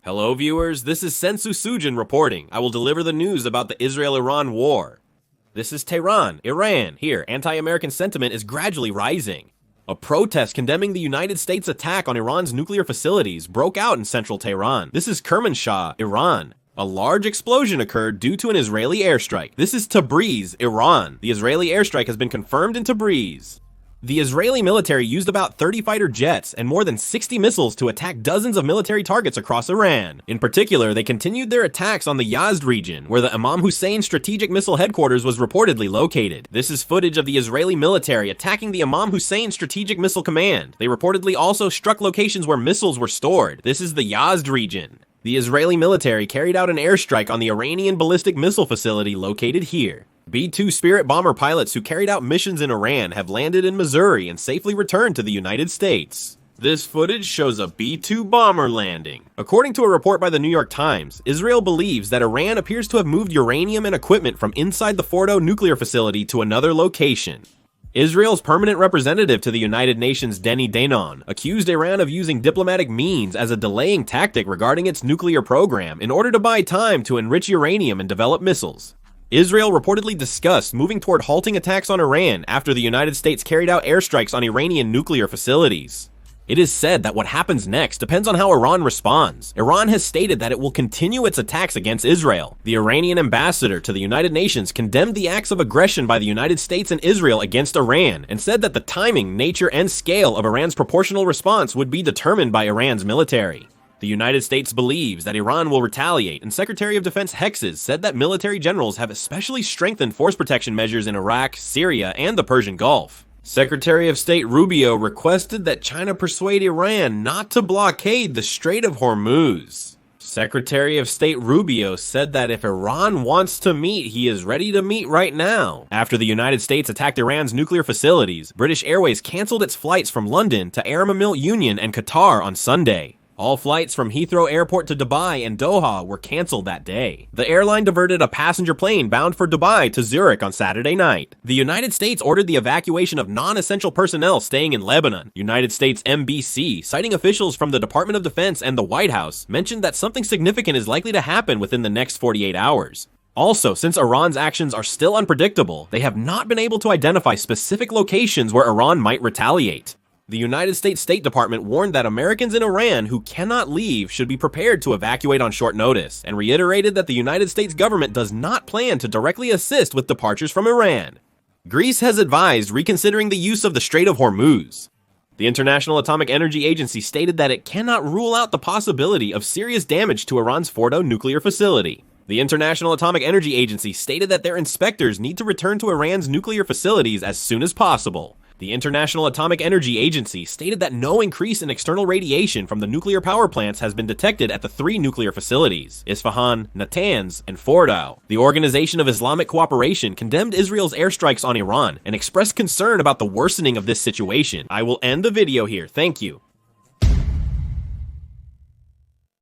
Hello viewers, this is Sensu Sujin reporting. I will deliver the news about the Israel-Iran war. This is Tehran, Iran. Here, anti-American sentiment is gradually rising. A protest condemning the United States' attack on Iran's nuclear facilities broke out in central Tehran. This is Kermanshah, Iran. A large explosion occurred due to an Israeli airstrike. This is Tabriz, Iran. The Israeli airstrike has been confirmed in Tabriz. The Israeli military used about 30 fighter jets and more than 60 missiles to attack dozens of military targets across Iran. In particular, they continued their attacks on the Yazd region, where the Imam Hussein Strategic Missile Headquarters was reportedly located. This is footage of the Israeli military attacking the Imam Hussein Strategic Missile Command. They reportedly also struck locations where missiles were stored. This is the Yazd region. The Israeli military carried out an airstrike on the Iranian ballistic missile facility located here. B-2 Spirit bomber pilots who carried out missions in Iran have landed in Missouri and safely returned to the United States. This footage shows a B-2 bomber landing. According to a report by the New York Times, Israel believes that Iran appears to have moved uranium and equipment from inside the Fordo nuclear facility to another location. Israel's permanent representative to the United Nations, Denny Danon, accused Iran of using diplomatic means as a delaying tactic regarding its nuclear program in order to buy time to enrich uranium and develop missiles. Israel reportedly discussed moving toward halting attacks on Iran after the United States carried out airstrikes on Iranian nuclear facilities. It is said that what happens next depends on how Iran responds. Iran has stated that it will continue its attacks against Israel. The Iranian ambassador to the United Nations condemned the acts of aggression by the United States and Israel against Iran and said that the timing, nature, and scale of Iran's proportional response would be determined by Iran's military. The United States believes that Iran will retaliate, and Secretary of Defense Hexes said that military generals have especially strengthened force protection measures in Iraq, Syria, and the Persian Gulf. Secretary of State Rubio requested that China persuade Iran not to blockade the Strait of Hormuz. Secretary of State Rubio said that if Iran wants to meet, he is ready to meet right now. After the United States attacked Iran's nuclear facilities, British Airways canceled its flights from London to Arab Union and Qatar on Sunday. All flights from Heathrow Airport to Dubai and Doha were canceled that day. The airline diverted a passenger plane bound for Dubai to Zurich on Saturday night. The United States ordered the evacuation of non-essential personnel staying in Lebanon. United States NBC, citing officials from the Department of Defense and the White House, mentioned that something significant is likely to happen within the next 48 hours. Also, since Iran's actions are still unpredictable, they have not been able to identify specific locations where Iran might retaliate. The United States State Department warned that Americans in Iran who cannot leave should be prepared to evacuate on short notice, and reiterated that the United States government does not plan to directly assist with departures from Iran. Greece has advised reconsidering the use of the Strait of Hormuz. The International Atomic Energy Agency stated that it cannot rule out the possibility of serious damage to Iran's Fordo nuclear facility. The International Atomic Energy Agency stated that their inspectors need to return to Iran's nuclear facilities as soon as possible. The International Atomic Energy Agency stated that no increase in external radiation from the nuclear power plants has been detected at the 3 nuclear facilities, Isfahan, Natanz, and Fordo. The Organization of Islamic Cooperation condemned Israel's airstrikes on Iran and expressed concern about the worsening of this situation. I will end the video here. Thank you.